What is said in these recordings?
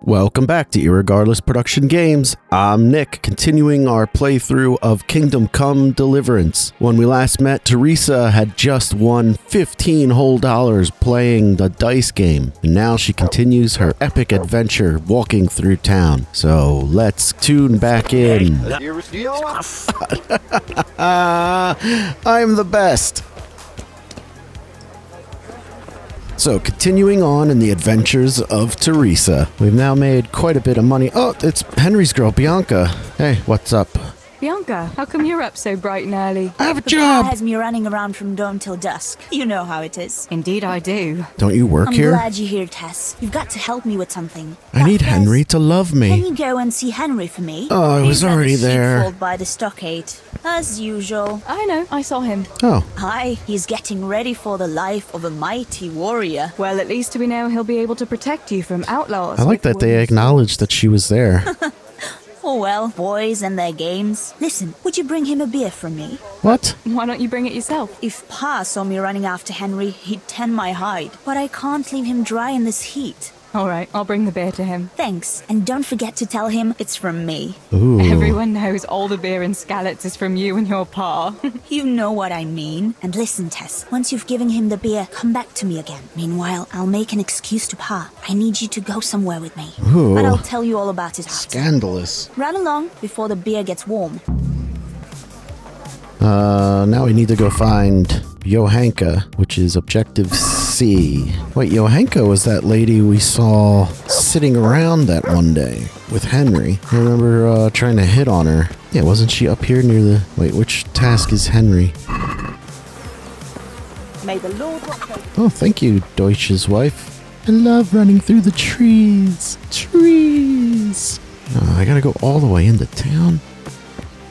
Welcome back to Irregardless Production Games. I'm Nick, continuing our playthrough of Kingdom Come Deliverance. When we last met, Teresa had just won $15 whole playing the dice game, and now she continues her epic adventure walking through town. So let's tune back in. I'm the best. So, continuing on in the adventures of Teresa. We've now made quite a bit of money. Oh, it's Henry's girl, Bianca. Hey, what's up? Bianca, how come you're up so bright and early? I have a The job! bar has me running around from dawn till dusk. You know how it is. Indeed I do. Don't you work I'm here? glad you're here, Tess. You've got to help me with something. I need Tess, Henry to love Can me. you go and see Henry for me? Oh, I was He's at the already there. sheepfold by the stockade, as usual. I know, I saw him. Oh, Hi, he's getting ready for the life of a mighty warrior. Well, at least we know he'll be able to protect you from outlaws. I like with that they wings. acknowledged that she was there. Oh well, boys and their games. Listen, would you bring him a beer from me? What? Why don't you bring it yourself? If Pa saw me running after Henry, he'd tan my hide. But I can't leave him dry in this heat. All right, I'll bring the beer to him. Thanks, and don't forget to tell him it's from me. Ooh. Everyone knows all the beer in Skalitz is from you and your pa. You know what I mean. And listen, Tess, once you've given him the beer, come back to me again. Meanwhile, I'll make an excuse to Pa. I need you to go somewhere with me. Ooh. But I'll tell you all about it after. Scandalous. Run along before the beer gets warm. Now we need to go find Johanka, which is objective C. Wait, Johanka was that lady we saw sitting around that one day with Henry. I remember trying to hit on her. Yeah, wasn't she up here near the... Wait, which task is Henry? May the Lord watch over. Oh, thank you, Deutsch's wife. I love running through the trees. Trees. Oh, I gotta go all the way into town.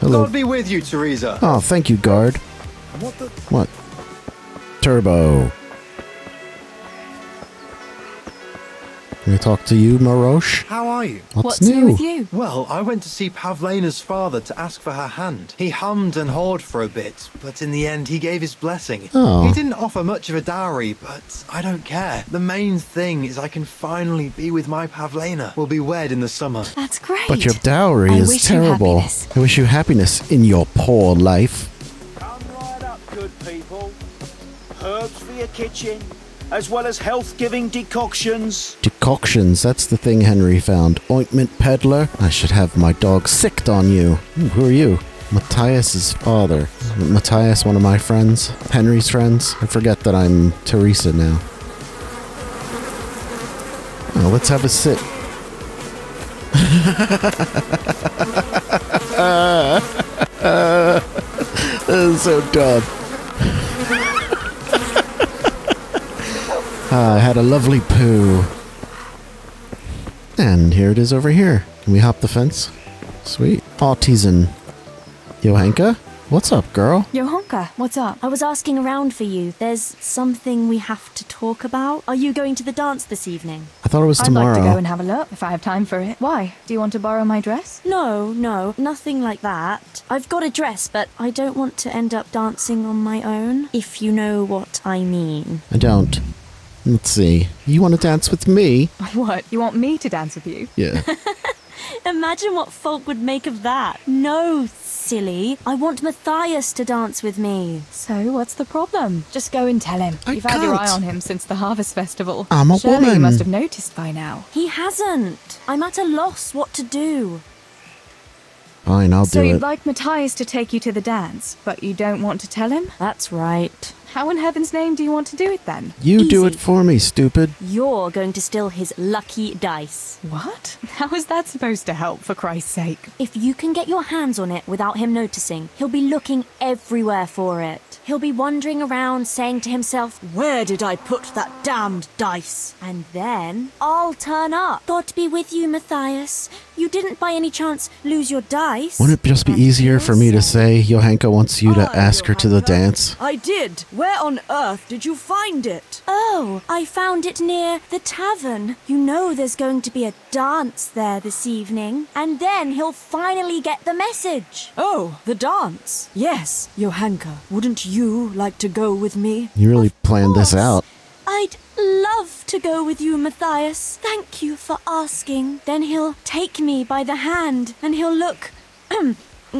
Hello. God be with you, Teresa. Oh, thank you, guard. What the? What? Turbo. Can I talk to you, Maroche? How are you? What's new new? with you? Well, I went to see Pavlena's father to ask for her hand. He hummed and hawed for a bit, but in the end he gave his blessing. Oh. He didn't offer much of a dowry, but I don't care. The main thing is I can finally be with my Pavlena. We'll be wed in the summer. That's great. But your dowry I is wish you terrible. happiness. I wish you happiness in your poor life. Come right up, good people. Herbs for your kitchen, as well as health-giving decoctions. Decoctions, that's the thing Henry found. Ointment peddler? I should have my dog sicked on you. Ooh, who are you? Matthias's father. Matthias, one of my friends? Henry's friends? I forget that I'm Teresa now. Oh, let's have a sit. That is so dumb. I had a lovely poo. And here it is over here. Can we hop the fence? Sweet. Autism. Johanka? What's up, girl? Johanka, what's up? I was asking around for you. There's something we have to talk about. Are you going to the dance this evening? I thought it was I'd tomorrow. like to go and have a look, if I have time for it. Why? Do you want to borrow my dress? No, nothing like that. I've got a dress, but I don't want to end up dancing on my own, if you know what I mean. I don't. Let's see. You want to dance with me? What? You want me to dance with you? Yeah. Imagine what folk would make of that. No, silly. I want Matthias to dance with me. So, what's the problem? Just go and tell him. I You've had your eye can't. on him since the Harvest Festival. I'm a Surely woman. you must have noticed by now. He hasn't. I'm at a loss what to do. Fine, I'll So do you'd it. like Matthias to take you to the dance, but you don't want to tell him? That's right. How in heaven's name do you want to do it then? You do Easy. it for me, stupid. You're going to steal his lucky dice. What? How is that supposed to help, for Christ's sake? If you can get your hands on it without him noticing, he'll be looking everywhere for it. He'll be wandering around saying to himself, "Where did I put that damned dice?" And then I'll turn up. God be with you, Matthias. You didn't by any chance lose your dice? Wouldn't it just be And easier he'll for me to say, say Johanka wants you to ask her to the Johanka. dance? I did. Where on earth did you find it? "Oh, I found it near the tavern. You know there's going to be a dance there this evening." And then he'll finally get the message. Oh, the dance. Yes, Johanka. Wouldn't you like to go with me? You really planned this course. out. I'd love to go with you, Matthias. Thank you for asking. Then he'll take me by the hand and he'll look...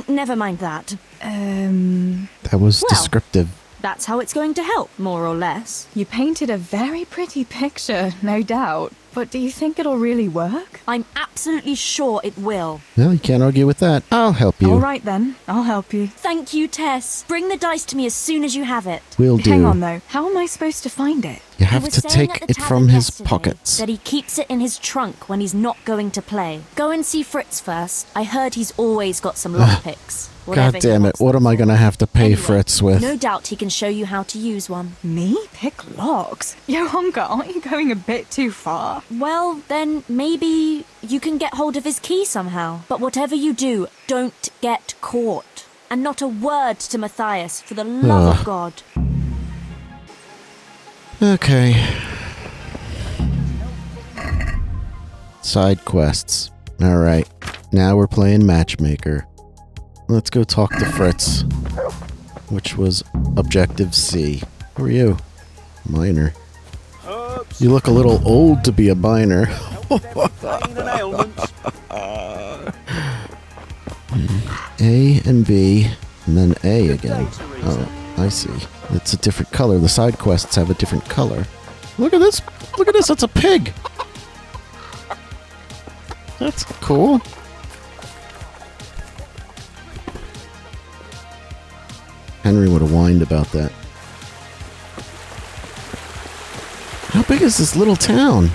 Never mind that. That was descriptive. That's how it's going to help, more or less. You painted a very pretty picture, no doubt. But do you think it'll really work? I'm absolutely sure it will. Well, you can't argue with that. I'll help you. All right then, I'll help you. Thank you, Tess. Bring the dice to me as soon as you have it. Will do. Hang on though, how am I supposed to find it? You He have was to saying take at the it tavern from his yesterday pockets. that he keeps it in his trunk when he's not going to play. Go and see Fritz first. I heard he's always got some lockpicks. God damn it, what am I gonna have to pay Anyway, Fritz with? No doubt he can show you how to use one. Me? Pick locks? Johanka, aren't you going a bit too far? Well, then maybe you can get hold of his key somehow. But whatever you do, don't get caught. And not a word to Matthias, for the love of God. Okay. Side quests. Alright, now we're playing matchmaker. Let's go talk to Fritz. Which was objective C. Who are you? Minor. Herbs, You look a little old to be a minor. pain and ailments. A and B, and then A again. Oh, I see. It's a different color. The side quests have a different color. Look at this! Look at this! That's a pig! That's cool. Henry would have whined about that. How big is this little town?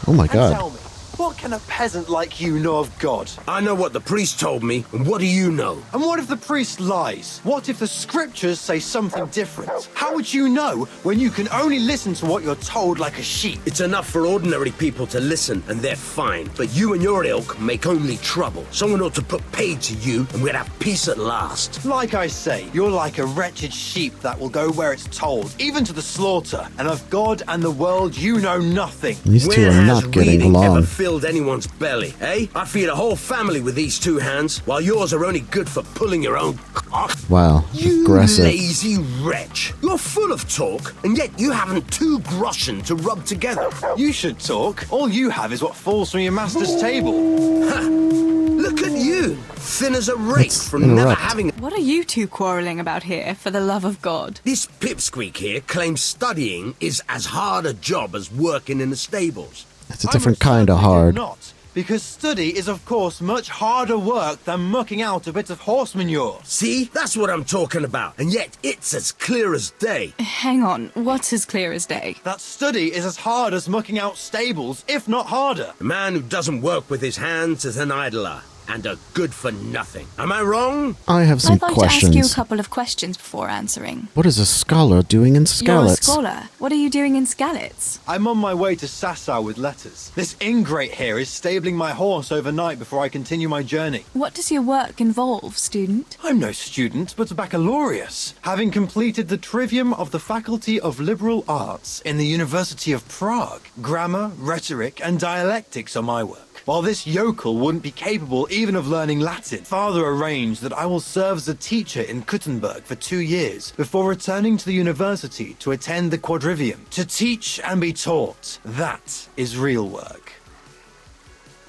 Oh my And god. tell me, what can a peasant like you know of God? I know what the priest told me, and what do you know? And what if the priest lies? What if the scriptures say something different? How would you know when you can only listen to what you're told like a sheep? It's enough for ordinary people to listen, and they're fine. But you and your ilk make only trouble. Someone ought to put paid to you, and we'd have peace at last. Like I say, you're like a wretched sheep that will go where it's told, even to the slaughter. And of God and the world, you know nothing. These two Where are has not getting reading along. ever filled anyone's belly, eh? I feed a whole family with these two hands, while yours are only good for pulling your own cock. Wow, You aggressive. lazy wretch. You're full of talk, and yet you haven't 2 groschen to rub together. You should talk. All you have is what falls from your master's table. Look at you, thin as a rake Let's from never interrupt. having... What are you two quarrelling about here, for the love of God? This pipsqueak here claims studying is as hard a job as working in the stables. It's a I different most kind of certainly do hard. Not, because study is, of course, much harder work than mucking out a bit of horse manure. See? That's what I'm talking about. And yet it's as clear as day. Hang on, what's as clear as day? That study is as hard as mucking out stables, if not harder. A man who doesn't work with his hands is an idler. And a good for nothing. Am I wrong? I have some I'd like questions. to ask you a couple of questions before answering. What is a scholar doing in You're a Skalitz? scholar. What are you doing in Skalitz? I'm on my way to Sasau with letters. This ingrate here is stabling my horse overnight before I continue my journey. What does your work involve, student? I'm no student, but a baccalaureus, having completed the trivium of the Faculty of Liberal Arts in the University of Prague. Grammar, rhetoric, and dialectics are my work. While this yokel wouldn't be capable even of learning Latin, father arranged that I will serve as a teacher in Kuttenberg for 2 years before returning to the university to attend the quadrivium. To teach and be taught, that is real work.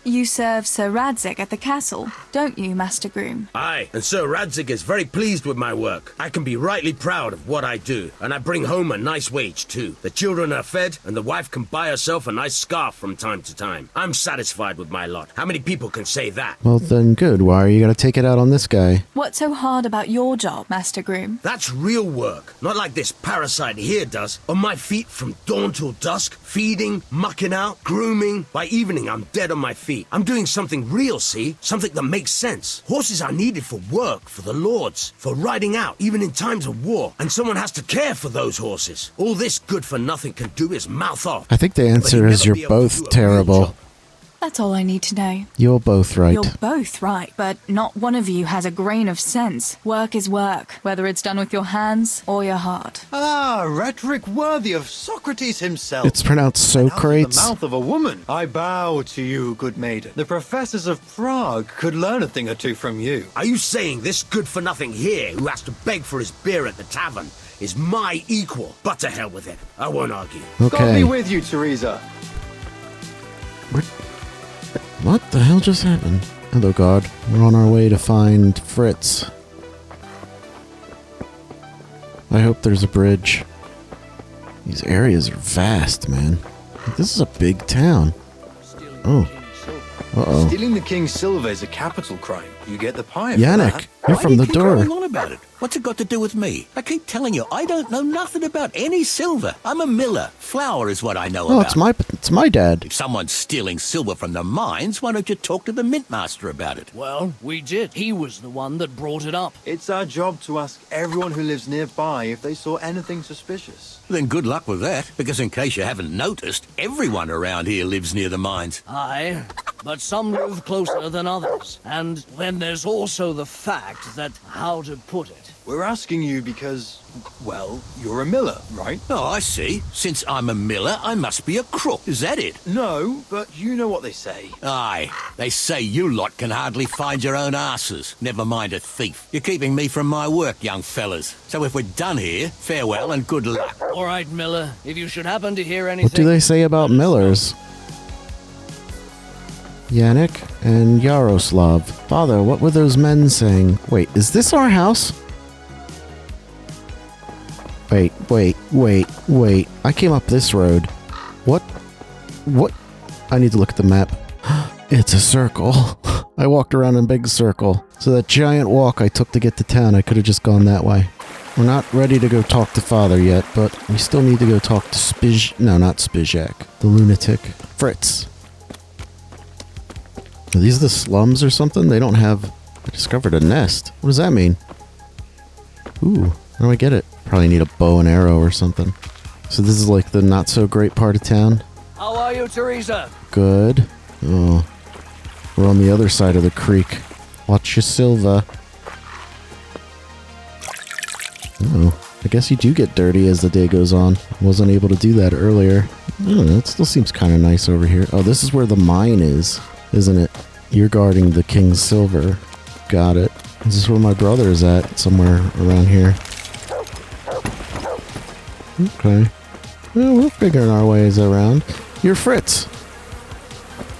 You serve Sir Radzig at the castle, don't you, Master Groom? Aye, and Sir Radzig is very pleased with my work. I can be rightly proud of what I do, and I bring home a nice wage too. The children are fed, and the wife can buy herself a nice scarf from time to time. I'm satisfied with my lot. How many people can say that? Well then good, why are you gonna take it out on this guy? What's so hard about your job, Master Groom? That's real work, not like this parasite here does. On my feet from dawn till dusk, feeding, mucking out, grooming. By evening, I'm dead on my feet. I'm doing something real, see? Something that makes sense. Horses are needed for work, for the lords, for riding out, even in times of war. And someone has to care for those horses. All this good for nothing can do is mouth off. I think the But answer he'd is never you're be able to both do a real terrible. job. That's all I need to know. You're both right. You're both right, but not one of you has a grain of sense. Work is work, whether it's done with your hands or your heart. Ah, rhetoric worthy of Socrates himself. It's pronounced Socrates. Out of the mouth of a woman. I bow to you, good maiden. The professors of Prague could learn a thing or two from you. Are you saying this good-for-nothing here who has to beg for his beer at the tavern is my equal? But to hell with it. I won't argue. God be Okay. with you, Teresa. What the hell just happened? Hello, God. We're on our way to find Fritz. I hope there's a bridge. These areas are vast, man. This is a big town. Oh. Uh-oh. Stealing the king's silver is a capital crime. You get the pie for Yannick, that. you're Why from do the you keep door. going on about it? What's it got to do with me? I keep telling you, I don't know nothing about any silver. I'm a miller. Flour is what I know Oh, about. it's my dad. If someone's stealing silver from the mines, why don't you talk to the mint master about it? Well, we did. He was the one that brought it up. It's our job to ask everyone who lives nearby if they saw anything suspicious. Then good luck with that, because in case you haven't noticed, everyone around here lives near the mines. Aye, but some live closer than others. And then there's also the fact that, how to put it, We're asking you because, well, you're a miller, right? Oh, I see. Since I'm a miller, I must be a crook. Is that it? No, but you know what they say. Aye, they say you lot can hardly find your own asses. Never mind a thief. You're keeping me from my work, young fellas. So if we're done here, farewell and good luck. all right, Miller, if you should happen to hear anything... What do they say about millers? Yannick and Yaroslav. Father, what were those men saying? Wait, is this our house? Wait. I came up this road. What? I need to look at the map. It's a circle. I walked around in a big circle. So that giant walk I took to get to town, I could have just gone that way. We're not ready to go talk to Father yet, but we still need to go talk to No, not Spizak. The lunatic. Fritz. Are these the slums or something? They don't have... I discovered a nest. What does that mean? Ooh, how do I get it? Probably need a bow and arrow or something. So this is like the not so great part of town. How are you, Teresa? Good. Oh. We're on the other side of the creek. Watch your silver. Oh. I guess you do get dirty as the day goes on. I wasn't able to do that earlier. I don't know, it still seems kind of nice over here. Oh, this is where the mine is, isn't it? You're guarding the king's silver. Got it. This is where my brother is at, somewhere around here. Okay. Well, we're figuring our ways around. You're Fritz.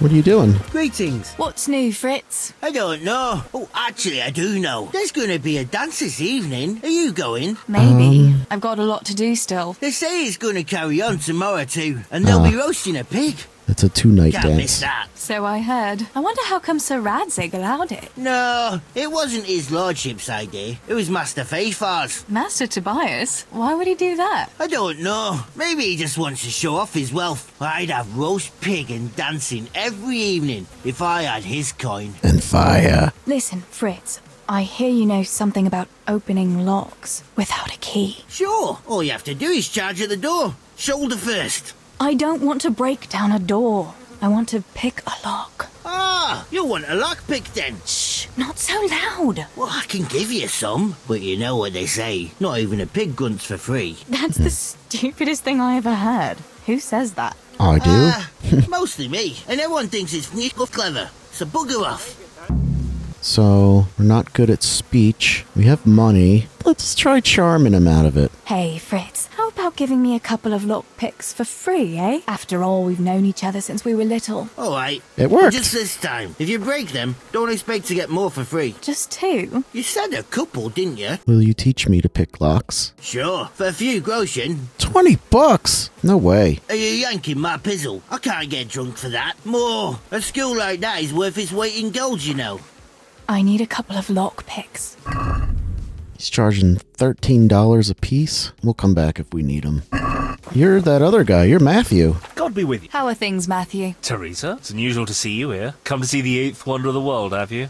What are you doing? Greetings. What's new, Fritz? I don't know. Oh, actually, I do know. There's going to be a dance this evening. Are you going? Maybe. I've got a lot to do still. They say it's going to carry on tomorrow too, and they'll be roasting a pig. It's a 2-night Can't miss dance. that. So I heard. I wonder how come Sir Radzig allowed it. No, it wasn't his lordship's idea. It was Master Faithfar's. Master Tobias? Why would he do that? I don't know. Maybe he just wants to show off his wealth. I'd have roast pig and dancing every evening if I had his coin. And fire. Listen, Fritz. I hear you know something about opening locks without a key. Sure. All you have to do is charge at the door. Shoulder first. I don't want to break down a door. I want to pick a lock. Ah, you want a lockpick then? Shh, not so loud. Well, I can give you some, but you know what they say. Not even a pig grunts for free. That's the stupidest thing I ever heard. Who says that? I do. Mostly me, and everyone thinks it's nickel clever. So bugger off. So, we're not good at speech. We have money. Let's try charming him out of it. Hey, Fritz, how about giving me a couple of lockpicks for free, eh? After all, we've known each other since we were little. All right. It worked. Just this time. If you break them, don't expect to get more for free. Just 2? You said a couple, didn't you? Will you teach me to pick locks? Sure. For a few groschen. $20? No way. Are you yanking my pizzle? I can't get drunk for that. More. A school like that is worth its weight in gold, you know. I need a couple of lockpicks. He's charging $13 a piece. We'll come back if we need them. You're that other guy. You're Matthew. God be with you. How are things, Matthew? Teresa, it's unusual to see you here. Come to see the 8th wonder of the world, have you?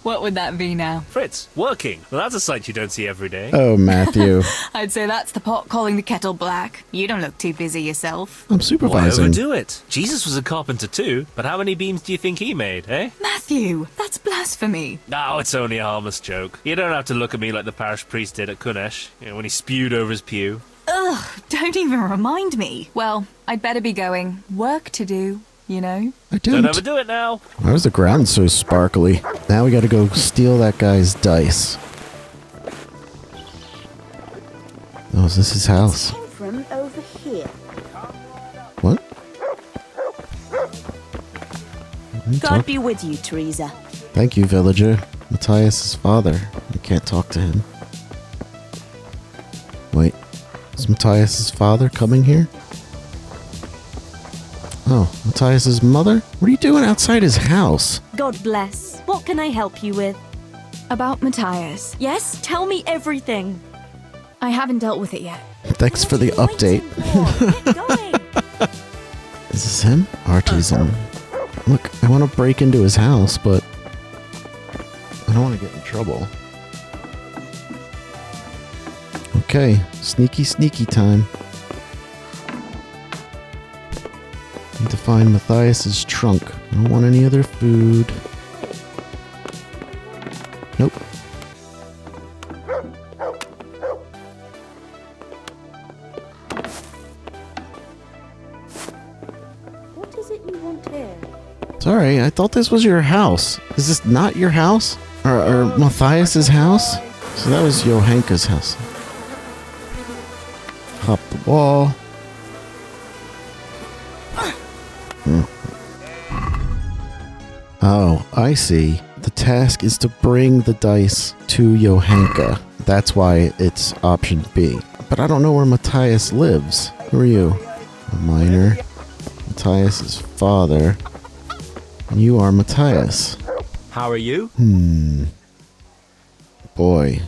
What would that be now? Fritz, working. Well, that's a sight you don't see every day. Oh, Matthew. I'd say that's the pot calling the kettle black. You don't look too busy yourself. I'm Why supervising. overdo it? Jesus was a carpenter too, but how many beams do you think he made, eh? Matthew, that's blasphemy. No, it's only a harmless joke. You don't have to look at me like the parish priest did at Kunesh, when he spewed over his pew. Ugh, don't even remind me. Well, I'd better be going. Work to do, you know? I Don't didn't. overdo it now. Why was the ground so sparkly? Now we gotta go steal that guy's dice. Oh, is this his house? Came from over here. What? God be with you, Teresa. Thank you, villager. Matthias' father. I can't talk to him. Wait. Is Matthias' father coming here? Oh, Matthias' mother? What are you doing outside his house? God bless. What can I help you with? About Matthias. Yes, tell me everything. I haven't dealt with it yet. Thanks for the update. Get going. Is this him? Artisan. Look, I want to break into his house, but I don't want to get in trouble. Okay, sneaky time. Need to find Matthias's trunk. I don't want any other food. Nope. What is it you want here? Sorry, I thought this was your house. Is this not your house? Or Matthias's house? So that was Johanka's house. Hop the wall. Oh, I see. The task is to bring the dice to Johanka. That's why it's option B. But I don't know where Matthias lives. Who are you? A minor. Matthias's father. And you are Matthias. How are you? Boy.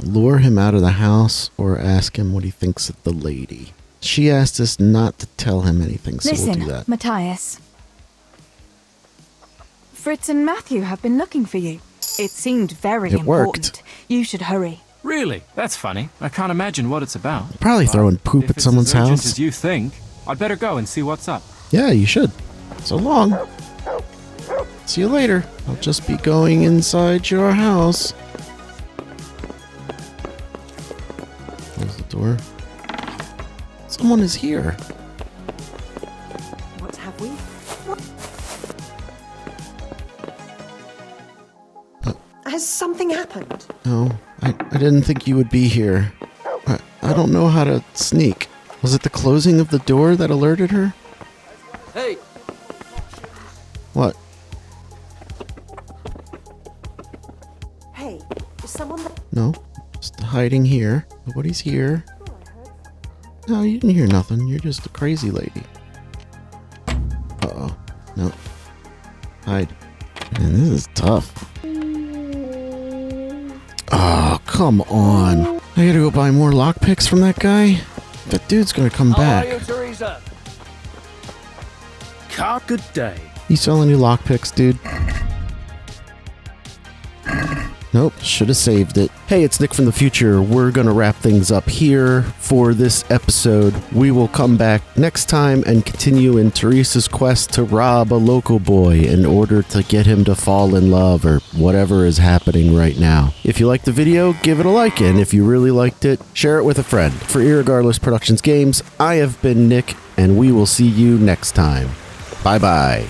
Lure him out of the house or ask him what he thinks of the lady. She asked us not to tell him anything, so we'll do Listen, that. Matthias. Fritz and Matthew have been looking for you. It seemed very It worked. important. You should hurry. Really? That's funny. I can't imagine what it's about. Probably But throwing poop if at it's someone's as urgent house. as you think, I'd better go and see what's up. Yeah, you should. So long. See you later. I'll just be going inside your house. Close the door. Someone is here. What have we? Has something happened? No, I didn't think you would be here. I don't know how to sneak. Was it the closing of the door that alerted her? Hey! What? Hey, is someone there? No, just hiding here. Nobody's here. No, you didn't hear nothing. You're just a crazy lady. Uh-oh. No. Hide. Man, this is tough. Oh, come on. I gotta go buy more lockpicks from that guy? That dude's gonna come back. How are you, Teresa? Good day. You selling any lockpicks, dude? Nope, should have saved it. Hey, it's Nick from the future. We're going to wrap things up here for this episode. We will come back next time and continue in Teresa's quest to rob a local boy in order to get him to fall in love or whatever is happening right now. If you liked the video, give it a like, and if you really liked it, share it with a friend. For Irregardless Productions Games, I have been Nick, and we will see you next time. Bye-bye.